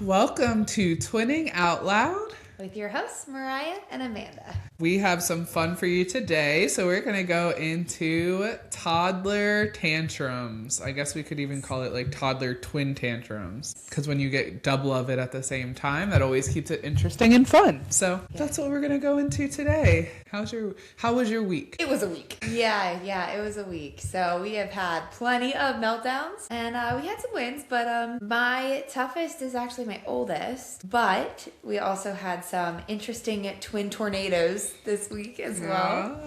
Welcome to Twinning Out Loud with your hosts, Mariah and Amanda. We have some fun for you today. So we're going to go into toddler tantrums. I guess we could even call it like toddler twin tantrums. Because when you get double of it at the same time, that always keeps it interesting and fun. So that's what we're going to go into today. How was your week? It was a week. Yeah, it was a week. So we have had plenty of meltdowns and we had some wins, but my toughest is actually my oldest. But we also had some interesting twin tornadoes this week as well.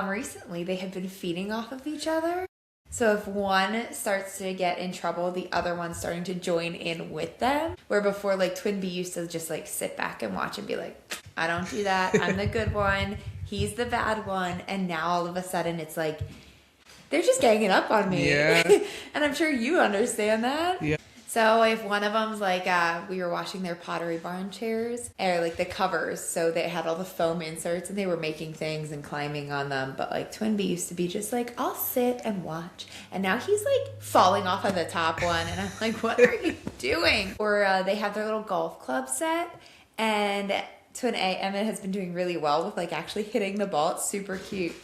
Recently, they have been feeding off of each other. So if one starts to get in trouble, the other one's starting to join in with them. Where before, like, Twin B used to just, like, sit back and watch and be like, I don't do that. I'm the good one. He's the bad one. And now all of a sudden it's like, they're just ganging up on me. Yeah. And I'm sure you understand that. Yeah. So if one of them's like, we were washing their Pottery Barn chairs, or like the covers, so they had all the foam inserts and they were making things and climbing on them. But like Twin B used to be just like, I'll sit and watch. And now he's like falling off of the top one. And I'm like, what are you doing? Or they have their little golf club set. And Twin A, Emmett, has been doing really well with like actually hitting the ball. It's super cute.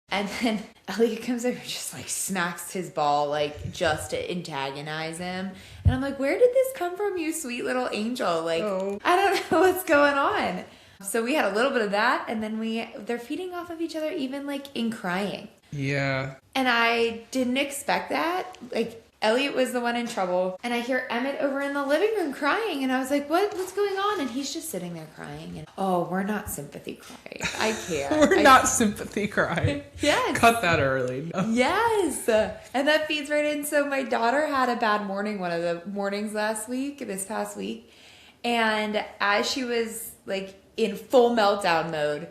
And then Elliot comes over and just like smacks his ball, like just to antagonize him. And I'm like, where did this come from, you sweet little angel? Like, I don't know what's going on. So we had a little bit of that. And then they're feeding off of each other, even like in crying. Yeah. And I didn't expect that. Like, Elliot was the one in trouble, and I hear Emmett over in the living room crying, and I was like, what's going on? And he's just sitting there crying, and we're not sympathy crying. I can't. We're not sympathy crying. Yes. Cut that early. No. Yes. And that feeds right in. So my daughter had a bad morning one of the mornings this past week, and as she was like in full meltdown mode,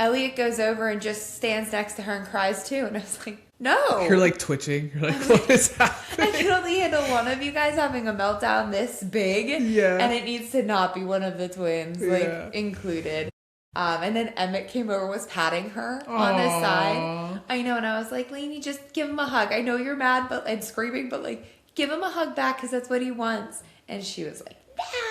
Elliot goes over and just stands next to her and cries too, and I was like, no. You're like twitching. You're like, what is happening? I can only handle one of you guys having a meltdown this big. Yeah. And it needs to not be one of the twins, like, included. And then Emmett came over, was patting her on the side. I know, and I was like, Lainey, just give him a hug. I know you're mad and screaming, but, like, give him a hug back because that's what he wants. And she was like,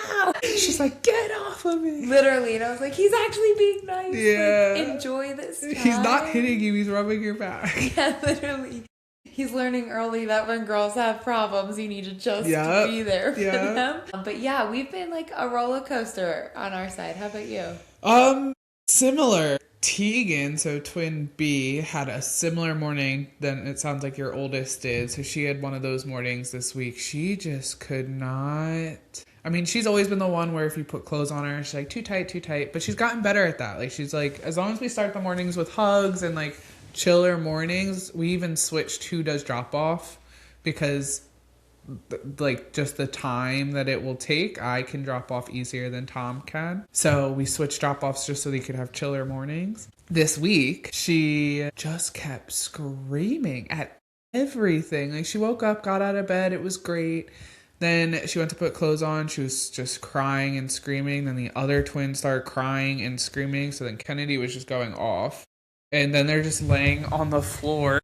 no. She's like, get off of me. Literally. And I was like, he's actually being nice. Yeah. Like, enjoy this time. He's not hitting you. He's rubbing your back. Yeah, literally. He's learning early that when girls have problems, you need to just be there for them. But yeah, we've been like a roller coaster on our side. How about you? Similar. Tegan, so Twin B, had a similar morning than it sounds like your oldest did. So she had one of those mornings this week. She just could not. I mean, she's always been the one where if you put clothes on her, she's like, too tight. But she's gotten better at that. Like, she's like, as long as we start the mornings with hugs and like chiller mornings, we even switched who does drop off because like just the time that it will take, I can drop off easier than Tom can. So we switched drop offs just so they could have chiller mornings. This week, she just kept screaming at everything. Like, she woke up, got out of bed. It was great. Then she went to put clothes on. She was just crying and screaming. Then the other twin started crying and screaming. So then Kennedy was just going off. And then they're just laying on the floor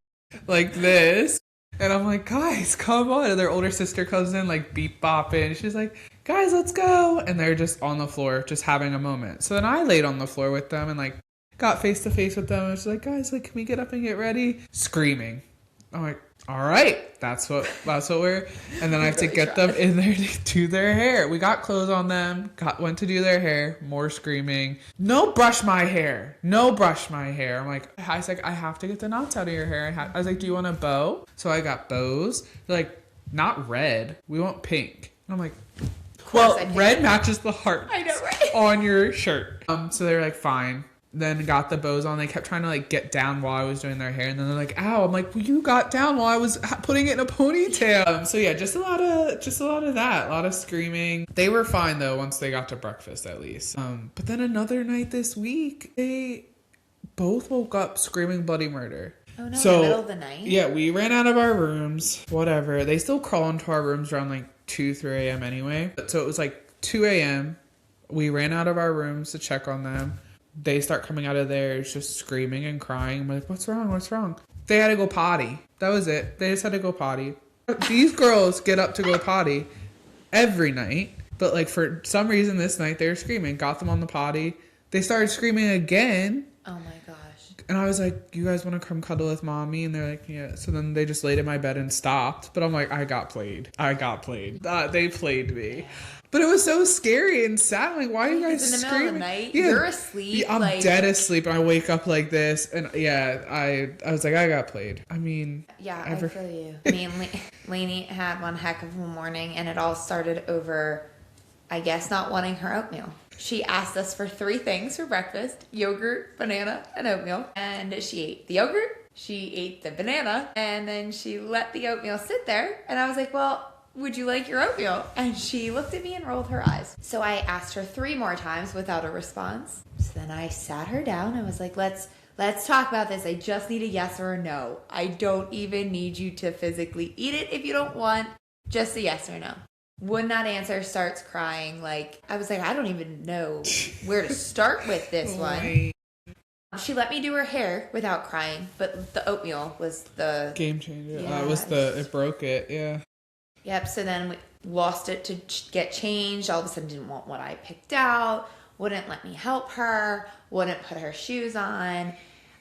like this. And I'm like, guys, come on. And their older sister comes in like beep bopping. She's like, guys, let's go. And they're just on the floor, just having a moment. So then I laid on the floor with them and like got face to face with them. I was like, guys, like, can we get up and get ready? Screaming. I'm like, all right, that's what we're, and then I have to get them in there to do their hair. We got clothes on them, went to do their hair, more screaming. No, brush my hair. I'm like, I was like, I have to get the knots out of your hair. I was like, do you want a bow? So I got bows. They're like, not red. We want pink. And I'm like, well, red matches the heart on your shirt. So they're like, fine. Then got the bows on. They kept trying to like get down while I was doing their hair, and then they're like, ow. I'm like, well, you got down while I was putting it in a ponytail. So yeah, just a lot of that, a lot of screaming. They were fine though once they got to breakfast at least. But then another night this week, they both woke up screaming bloody murder. Oh no, so, in the middle of the night? Yeah, we ran out of our rooms, whatever. They still crawl into our rooms around like 2, 3 a.m. anyway. So it was like 2 a.m. We ran out of our rooms to check on them. They start coming out of theirs just screaming and crying. I'm like, what's wrong? They had to go potty. That was it. They just had to go potty. These girls get up to go potty every night. But like for some reason this night they were screaming. Got them on the potty. They started screaming again. Oh my gosh. And I was like, you guys want to come cuddle with mommy? And they're like, yeah. So then they just laid in my bed and stopped. But I'm like, I got played. They played me. But it was so scary and sad. I'm like, why are you guys in the screaming? middle of the night, Yeah. you're asleep. Yeah, I'm dead asleep. And I wake up like this. And yeah, I was like, I got played. I mean. Yeah, I feel you. Me and Lainey had one heck of a morning. And it all started over, I guess, not wanting her oatmeal. She asked us for 3 things for breakfast: yogurt, banana, and oatmeal. And she ate the yogurt, she ate the banana, and then she let the oatmeal sit there. And I was like, well, would you like your oatmeal? And she looked at me and rolled her eyes. So I asked her 3 more times without a response. So then I sat her down and was like, let's talk about this. I just need a yes or a no. I don't even need you to physically eat it if you don't want. Just a yes or no. Would not answer, starts crying. Like, I was like, I don't even know where to start with this one. She let me do her hair without crying, but the oatmeal was the game changer. Yeah, It broke it. Yeah. Yep. So then we lost it to get changed. All of a sudden didn't want what I picked out. Wouldn't let me help her. Wouldn't put her shoes on.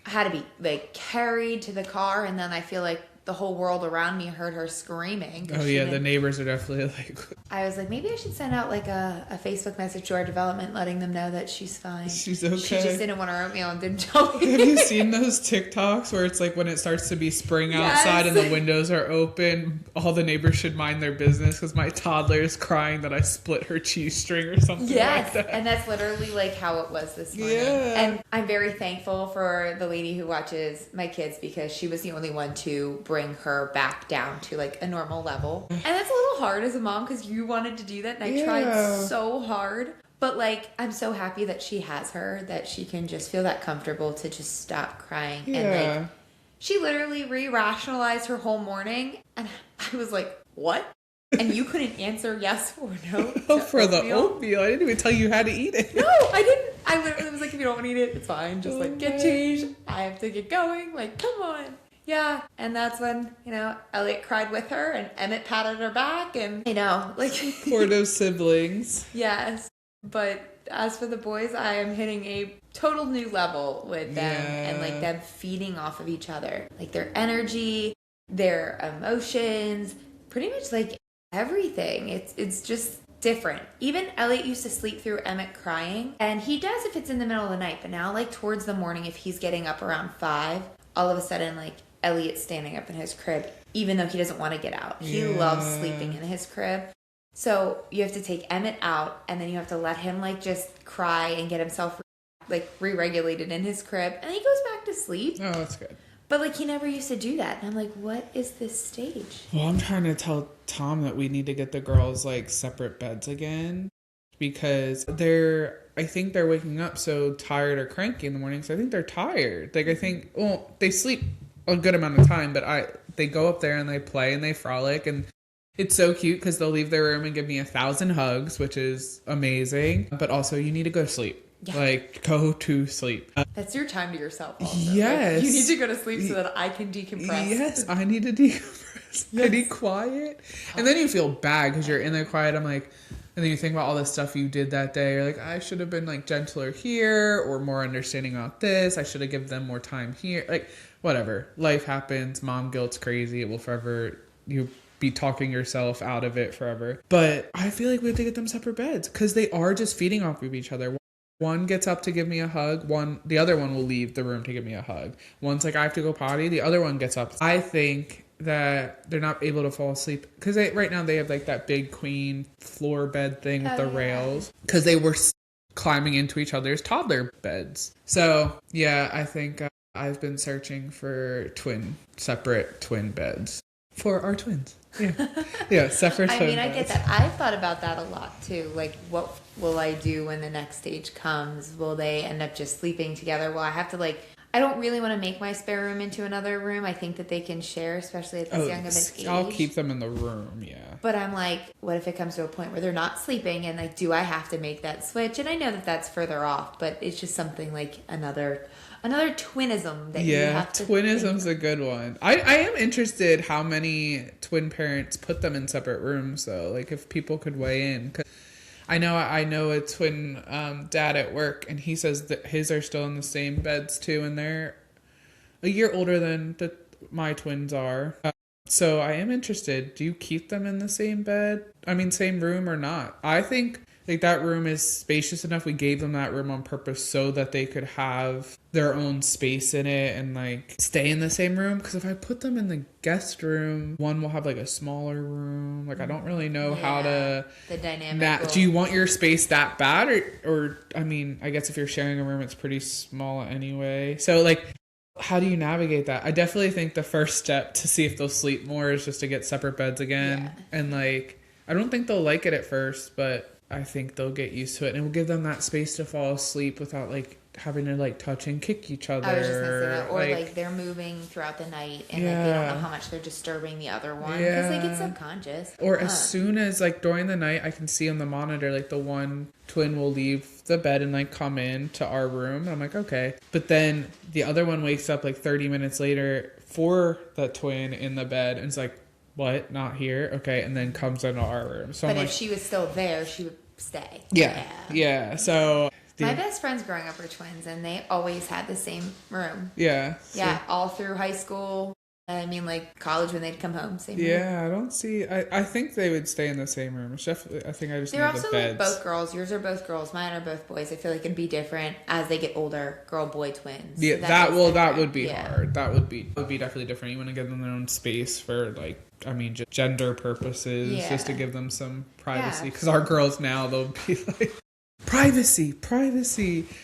I had to be like carried to the car. And then I feel like the whole world around me heard her screaming. Oh yeah, the neighbors are definitely like. I was like, maybe I should send out like a Facebook message to our development letting them know that she's fine. She's okay. She just didn't want her oatmeal and didn't tell me. Have you seen those TikToks where it's like when it starts to be spring outside and the windows are open, all the neighbors should mind their business because my toddler is crying that I split her cheese string or something like that. And that's literally like how it was this morning. Yeah. And I'm very thankful for the lady who watches my kids because she was the only one to bring her back down to like a normal level. And that's a little hard as a mom because you wanted to do that and I tried so hard. But like, I'm so happy that she has her, that she can just feel that comfortable to just stop crying. Yeah. And like, she literally re-rationalized her whole morning. And I was like, what? And you couldn't answer yes or no for the oatmeal. I didn't even tell you how to eat it. No, I didn't. I literally was like, if you don't want to eat it, it's fine. Just like get changed. I have to get going. Like, come on. Yeah. And that's when, Elliot cried with her and Emmett patted her back and, like. Supportive siblings. Yes. But as for the boys, I am hitting a total new level with them and like them feeding off of each other. Like their energy, their emotions, pretty much like everything. It's just different. Even Elliot used to sleep through Emmett crying, and he does if it's in the middle of the night, but now like towards the morning, if he's getting up around 5, all of a sudden like Elliot's standing up in his crib, even though he doesn't want to get out. He loves sleeping in his crib. So you have to take Emmett out, and then you have to let him like just cry and get himself like re-regulated in his crib, and he goes back to sleep. Oh, that's good. But like he never used to do that. And I'm like, what is this stage? Well, I'm trying to tell Tom that we need to get the girls like separate beds again because I think they're waking up so tired or cranky in the morning. So I think they're tired. Like they sleep a good amount of time, but they go up there and they play and they frolic and it's so cute because they'll leave their room and give me 1,000 hugs, which is amazing. But also you need to go to sleep. Yeah. Like, go to sleep. That's your time to yourself also. Yes. Like, you need to go to sleep so that I can decompress. Yes, I need to decompress. Yes. I need quiet. And then you feel bad because you're in there quiet. I'm like, and then you think about all the stuff you did that day. You're like, I should have been like gentler here or more understanding about this. I should have given them more time here. Like, whatever. Life happens. Mom guilt's crazy. It will forever, you be talking yourself out of it forever. But I feel like we have to get them separate beds because they are just feeding off of each other. One gets up to give me a hug. The other one will leave the room to give me a hug. One's like, I have to go potty. The other one gets up. I think that they're not able to fall asleep because right now they have like that big queen floor bed thing with the rails because they were climbing into each other's toddler beds. So yeah, I think I've been searching for separate twin beds for our twins. Yeah, separate twin beds. I get that. I've thought about that a lot too. Like, what will I do when the next stage comes? Will they end up just sleeping together? Will I have to I don't really want to make my spare room into another room. I think that they can share, especially at this young of an age. I'll keep them in the room, yeah. But I'm like, what if it comes to a point where they're not sleeping and do I have to make that switch? And I know that that's further off, but it's just something like another twinism that you have to twinism's a good one. I am interested how many twin parents put them in separate rooms though. Like if people could weigh in. I know a twin dad at work, and he says that his are still in the same beds too, and they're a year older than my twins are. So I am interested. Do you keep them in the same bed? I mean, same room or not? I think like that room is spacious enough. We gave them that room on purpose so that they could have their own space in it and like stay in the same room. Because if I put them in the guest room, one will have like a smaller room. Like I don't really know how to the dynamic. do you want your space that bad or I mean, I guess if you're sharing a room, it's pretty small anyway. So like, how do you navigate that? I definitely think the first step to see if they'll sleep more is just to get separate beds again. Yeah. And like, I don't think they'll like it at first, but I think they'll get used to it, and it will give them that space to fall asleep without like having to like touch and kick each other. I was just gonna say that. Or like they're moving throughout the night and like they don't know how much they're disturbing the other one because like it's subconscious. Or as soon as like during the night, I can see on the monitor like the one twin will leave the bed and like come in to our room, and I'm like, okay. But then the other one wakes up like 30 minutes later for the twin in the bed and it's like, what? Not here? Okay. And then comes into our room. So but I'm if she was still there, she would stay. Yeah. So my best friends growing up were twins, and they always had the same room. Yeah. Yeah, all through high school. I mean, like college when they'd come home, same room. Yeah, I don't see. I think they would stay in the same room. It's definitely, I think I just they're need also the beds. like both girls. Yours are both girls. Mine are both boys. I feel like it'd be different as they get older. Girl boy twins. Yeah, so that would be hard. That would be definitely different. You want to give them their own space for like, I mean, just gender purposes, just to give them some privacy. Because our girls now, they'll be like, privacy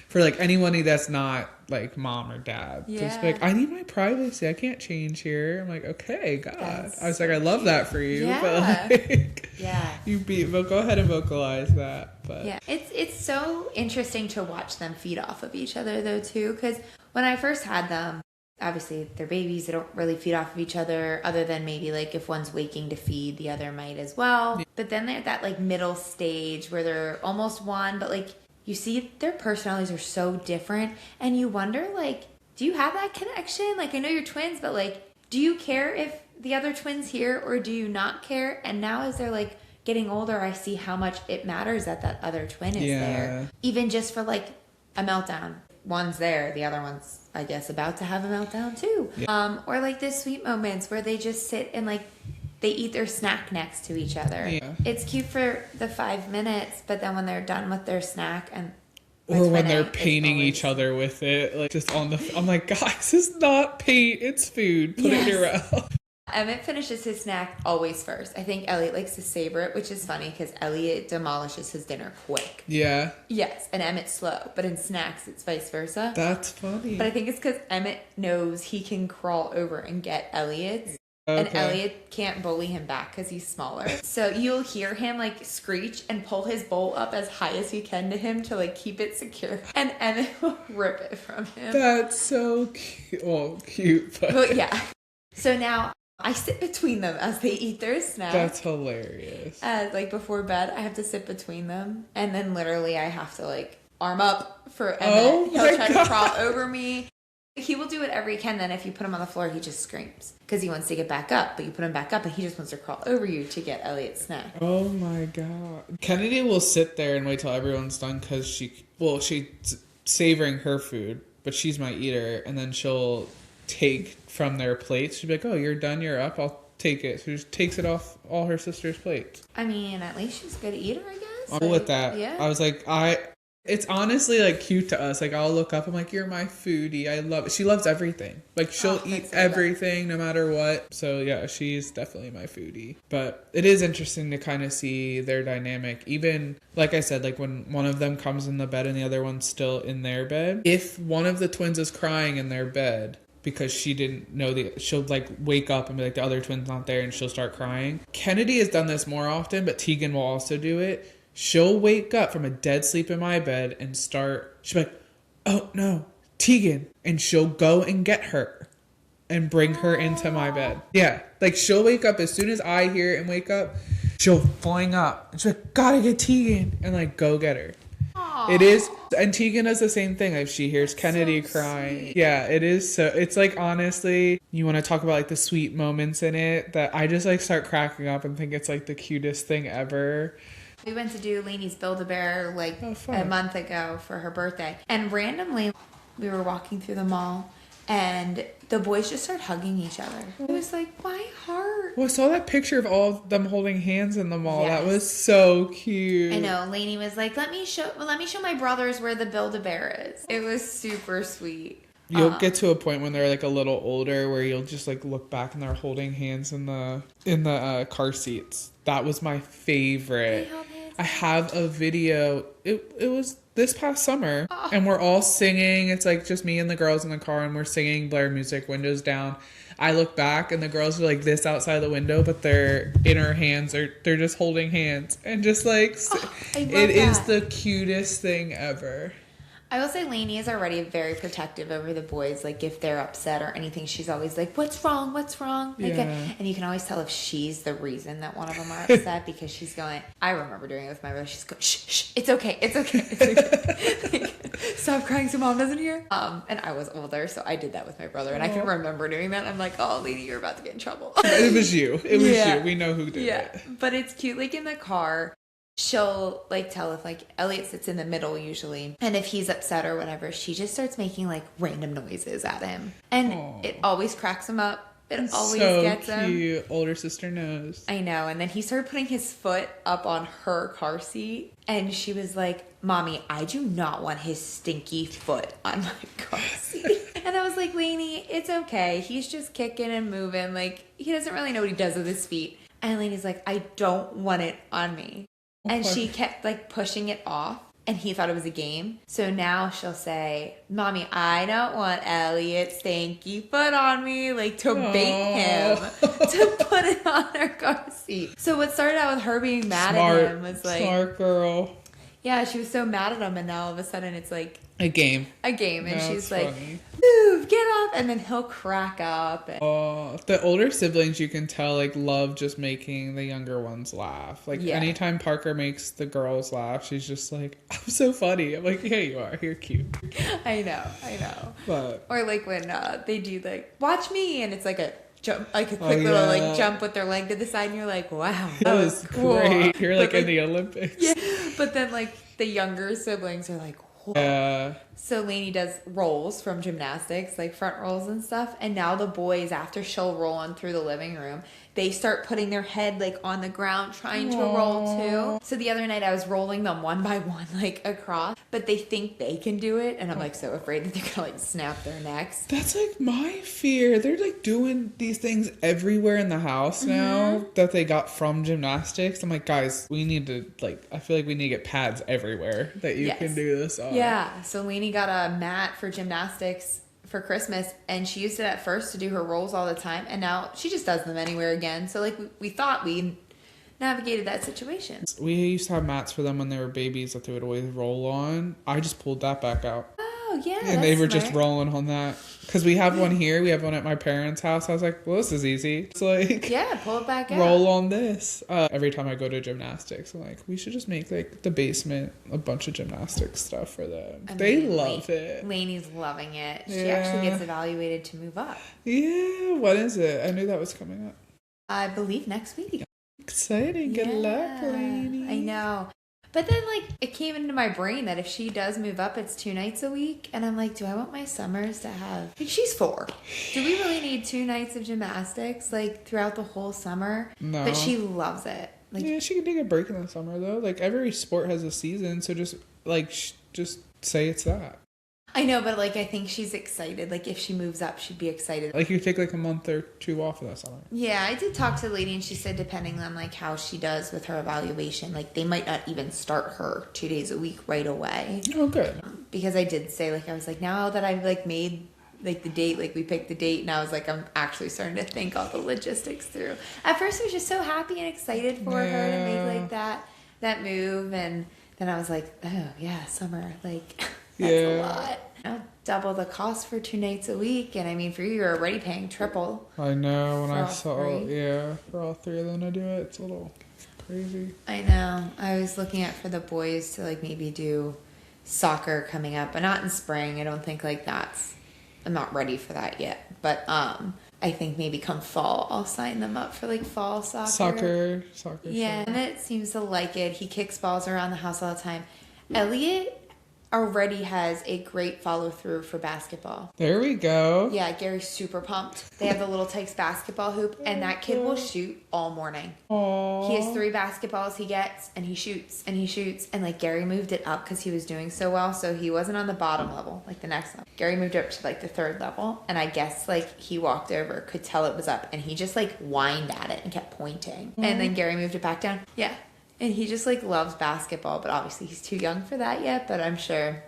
for like anybody that's not like mom or dad. Just be like, I need my privacy. I can't change here. I'm like, okay, God. I was like, I love that for you. Yeah. But like, but go ahead and vocalize that. But yeah, it's so interesting to watch them feed off of each other though too. Because when I first had them, obviously they're babies, they don't really feed off of each other other than maybe like if one's waking to feed, the other might as well. Yeah. But then they're at that like middle stage where they're almost one, but like you see their personalities are so different and you wonder like, do you have that connection? Like I know you're twins, but like, do you care if the other twin's here or do you not care? And now as they're like getting older, I see how much it matters that that other twin is there. Even just for like a meltdown. One's there, the other one's, I guess, about to have a meltdown too. Yeah. Or like the sweet moments where they just sit and like they eat their snack next to each other. Yeah. It's cute for the 5 minutes, but then when they're done with their snack and or when they're painting each other with it, like just on the, I'm like, guys, this is not paint, it's food. Put it in your mouth. Emmett finishes his snack always first. I think Elliot likes to savor it, which is funny because Elliot demolishes his dinner quick. Yeah. Yes, and Emmett's slow, but in snacks it's vice versa. That's funny. But I think it's because Emmett knows he can crawl over and get Elliot's. Okay. And Elliot can't bully him back because he's smaller. So you'll hear him like screech and pull his bowl up as high as he can to him to like keep it secure. And Emmett will rip it from him. That's so cute. Well, cute, but yeah. So now I sit between them as they eat their snack. That's hilarious. Like before bed, I have to sit between them. And then literally I have to like arm up for Emmett. He'll try to crawl over me. He will do whatever he can. Then if you put him on the floor, he just screams because he wants to get back up. But you put him back up and he just wants to crawl over you to get Elliot's snack. Oh my God. Kennedy will sit there and wait till everyone's done because she's savoring her food, but she's my eater. And then she'll take from their plates. She'll be like, oh, you're done, you're up, I'll take it. So she just takes it off all her sister's plates. I mean, at least she's a good eater, I guess. I'm with that. Yeah. I was like, it's honestly like cute to us. Like I'll look up, I'm like, you're my foodie. I love it. She loves everything. Like she'll eat everything no matter what. So yeah, she's definitely my foodie. But it is interesting to kind of see their dynamic. Even like I said, like when one of them comes in the bed and the other one's still in their bed. If one of the twins is crying in their bed because she didn't know she'll like wake up and be like, the other twin's not there, and she'll start crying. Kennedy has done this more often, but Tegan will also do it. She'll wake up from a dead sleep in my bed and she'll be like, oh no, Tegan. And she'll go and get her and bring her into my bed. Yeah. Like she'll wake up as soon as I hear it and wake up, she'll fling up and she's like, gotta get Tegan, and like go get her. Aww. It is. And Tegan does the same thing. Like she hears Kennedy crying. Sweet. Yeah, it is. So it's like, honestly, you want to talk about like the sweet moments in it that I just like start cracking up and think it's like the cutest thing ever. We went to do Lainey's Build-A-Bear like fun. a month ago for her birthday. And randomly, we were walking through the mall and the boys just started hugging each other. It was like, my heart. Well, I saw that picture of all of them holding hands in the mall. Yes. That was so cute. I know. Lainey was like, let me show my brothers where the Build-A-Bear is. It was super sweet. You'll get to a point when they're like a little older where you'll just like look back and they're holding hands in the car seats. That was my favorite. I have a video. It was this past summer, and we're all singing. It's like just me and the girls in the car, and we're singing Blair music, windows down. I look back, and the girls are like this outside the window, but they're in her hands, or they're just holding hands, and just like it is the cutest thing ever. I will say Lainey is already very protective over the boys. Like, if they're upset or anything, she's always like, what's wrong? What's wrong? Like, and you can always tell if she's the reason that one of them are upset because she's going, I remember doing it with my brother. She's going, shh, shh, it's okay. It's okay. It's okay. Like, stop crying so mom doesn't hear. And I was older, so I did that with my brother. And I can remember doing that. I'm like, oh, Lainey, you're about to get in trouble. It was you. It was you. We know who did it. But it's cute. Like, in the car, she'll like tell if like Elliot sits in the middle usually, and if he's upset or whatever, she just starts making like random noises at him, and it always cracks him up. It always gets him. So cute. Older sister knows. I know. And then he started putting his foot up on her car seat, and she was like, Mommy, I do not want his stinky foot on my car seat. And I was like, Lainey, it's okay. He's just kicking and moving. Like, he doesn't really know what he does with his feet. And Lainey's like, I don't want it on me. And she kept like pushing it off, and he thought it was a game. So now she'll say, Mommy, I don't want Elliot's stinky foot on me, like to bait him to put it on her car seat. So what started out with her being mad at him was like, smart girl. Yeah, she was so mad at him, and now all of a sudden it's like a game. And she's like, move, get up, and then he'll crack up. The older siblings, you can tell, like, love just making the younger ones laugh. Like, anytime Parker makes the girls laugh, she's just like, I'm so funny. I'm like, yeah, you are. You're cute. I know. But or like when they do like, watch me, and it's like a jump, like a quick little like jump with their leg to the side, and you're like, wow, that was cool. Great. You're like in the Olympics. Yeah, but then like the younger siblings are like, whoa. Yeah. So Lainey does rolls from gymnastics, like front rolls and stuff, and now the boys, after she'll roll on through the living room, they start putting their head like on the ground trying to roll too. So the other night I was rolling them one by one like across, but they think they can do it, and I'm like so afraid that they're gonna like snap their necks. That's like my fear. They're like doing these things everywhere in the house now that they got from gymnastics. I'm like, guys, we need to like, I feel like we need to get pads everywhere that you can do this on. Yeah, so Lainey got a mat for gymnastics for Christmas, and she used it at first to do her rolls all the time, and now she just does them anywhere again. So like we thought we navigated that situation. We used to have mats for them when they were babies that they would always roll on. I just pulled that back out. Oh yeah, and they were just rolling on that because we have one here. We have one at my parents' house. I was like, well, this is easy. It's like, yeah, pull it back out. Roll on this. Every time I go to gymnastics, I'm like, we should just make like the basement a bunch of gymnastics stuff for them. They love it. Lainey's loving it. She actually gets evaluated to move up. Yeah, what is it? I knew that was coming up. I believe next week. Exciting. Good luck, Lainey. I know. But then, like, it came into my brain that if she does move up, it's 2 nights a week. And I'm like, do I want my summers to have... Like, she's 4. Do we really need 2 nights of gymnastics, like, throughout the whole summer? No. But she loves it. Like, yeah, she can take a break in the summer, though. Like, every sport has a season, so just, like, just say it's that. I know, but, like, I think she's excited. Like, if she moves up, she'd be excited. Like, you take, like, a month or 2 off of that summer. Yeah, I did talk to the lady, and she said depending on, like, how she does with her evaluation, like, they might not even start her 2 days a week right away. Oh, good. Because I did say, like, I was like, now that I've, like, made, like, the date, like, we picked the date, and I was like, I'm actually starting to think all the logistics through. At first, I was just so happy and excited for her to make, like, that move, and then I was like, oh, yeah, summer, like, that's a lot. Double the cost for 2 nights a week, and I mean, for you, you're already paying triple. I know. When I saw, for all 3 of them to do it, it's a little crazy. I know. I was looking at for the boys to like maybe do soccer coming up, but not in spring. I don't think like I'm not ready for that yet. But I think maybe come fall, I'll sign them up for like fall soccer. Soccer. Yeah, Emmett seems to like it. He kicks balls around the house all the time. Elliot already has a great follow through for basketball. There we go. Yeah, Gary's super pumped. They have the Little Tykes basketball hoop, and that kid will shoot all morning. Aww. He has 3 basketballs he gets, and he shoots, and like Gary moved it up because he was doing so well, so he wasn't on the bottom level, like the next level. Gary moved up to like the 3rd level, and I guess like he walked over, could tell it was up, and he just like whined at it and kept pointing. And then Gary moved it back down. Yeah. And he just like loves basketball, but obviously he's too young for that yet, but I'm sure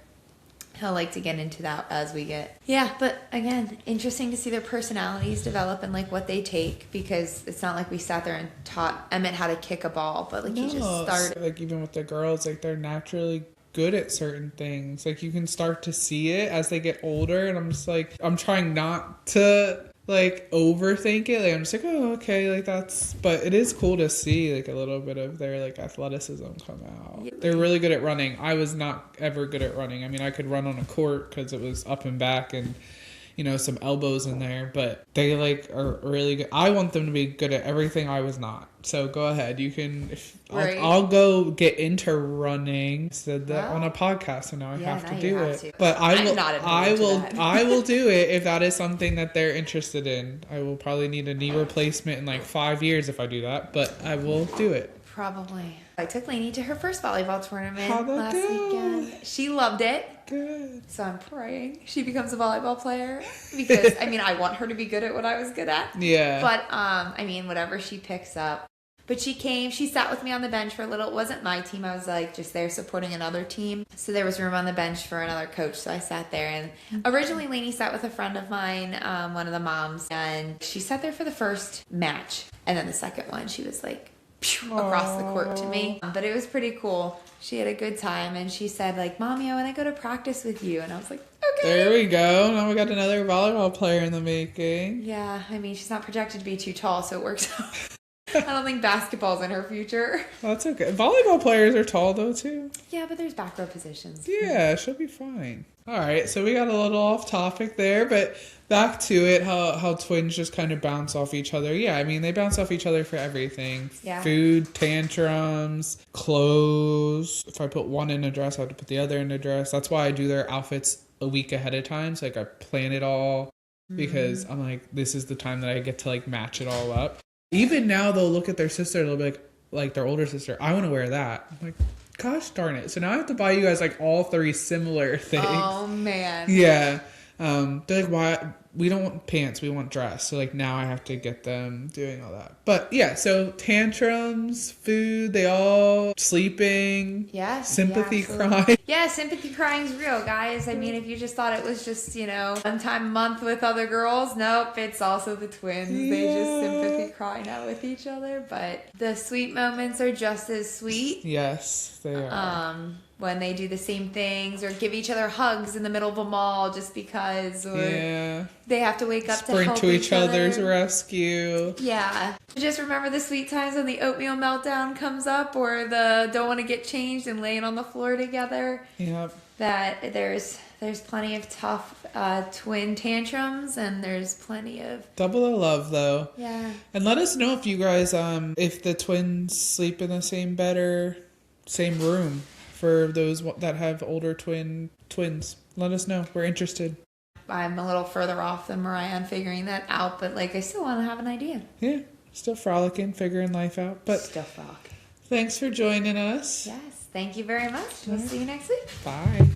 he'll like to get into that as we get. Yeah, but again, interesting to see their personalities develop and like what they take, because it's not like we sat there and taught Emmett how to kick a ball, but like he just started. Like even with the girls, like they're naturally good at certain things. Like you can start to see it as they get older, and I'm just like, I'm trying not to like overthink it. Like I'm just like, oh, okay, like that's, but it is cool to see like a little bit of their like athleticism come out. Yeah. They're really good at running. I was not ever good at running. I mean, I could run on a court because it was up and back and, you know, some elbows in there, but they like are really good. I want them to be good at everything I was not. So go ahead. You can, right. I'll go get into running. Said that on a podcast, so now I have to do it. But I will do it if that is something that they're interested in. I will probably need a knee replacement in like 5 years if I do that, but I will do it. Probably. I took Lainey to her first volleyball tournament last go? weekend. She loved it. Good. So I'm praying she becomes a volleyball player, because I mean, I want her to be good at what I was good at. Yeah. But I mean, whatever she picks up. But she sat with me on the bench for a little. It wasn't my team. I was like just there supporting another team. So there was room on the bench for another coach. So I sat there, and originally Lainey sat with a friend of mine, one of the moms, and she sat there for the first match. And then the second one, she was like across the court to me. But it was pretty cool. She had a good time, and she said like, Mommy, I want to go to practice with you. And I was like, okay. There we go. Now we got another volleyball player in the making. Yeah, I mean, she's not projected to be too tall, so it works out. I don't think basketball's in her future. That's okay. Volleyball players are tall though too. Yeah, but there's back row positions. Yeah, she'll be fine. All right, so we got a little off topic there, but back to it, how twins just kind of bounce off each other. Yeah, I mean, they bounce off each other for everything. Yeah. Food, tantrums, clothes. If I put one in a dress, I have to put the other in a dress. That's why I do their outfits a week ahead of time. So like I plan it all, because I'm like, this is the time that I get to like match it all up. Even now they'll look at their sister, they'll be like their older sister, I want to wear that. I'm like, gosh darn it. So now I have to buy you guys like all 3 similar things. Oh man. Yeah. They're like, why? We don't want pants, we want dress. So like now I have to get them doing all that. But yeah, so tantrums, food, they all sleeping. Yeah. Sympathy absolutely. crying. Yeah, sympathy crying's real, guys. I mean, if you just thought it was just, you know, one time a month with other girls, nope, it's also the twins. Yeah. They just sympathy cry now with each other. But the sweet moments are just as sweet. Yes, they are. When they do the same things or give each other hugs in the middle of a mall just because, or they have to wake up to help to each other's rescue. Yeah. Just remember the sweet times when the oatmeal meltdown comes up, or the don't want to get changed and laying on the floor together. Yep. That there's plenty of tough twin tantrums, and there's plenty of double the love though. Yeah. And let us know if you guys if the twins sleep in the same bed or same room. For those that have older twins, let us know. We're interested. I'm a little further off than Mariah on figuring that out, but like I still want to have an idea. Yeah, still frolicking, figuring life out. But still frolicking. Thanks for joining us. Yes, thank you very much. We'll see you next week. Bye.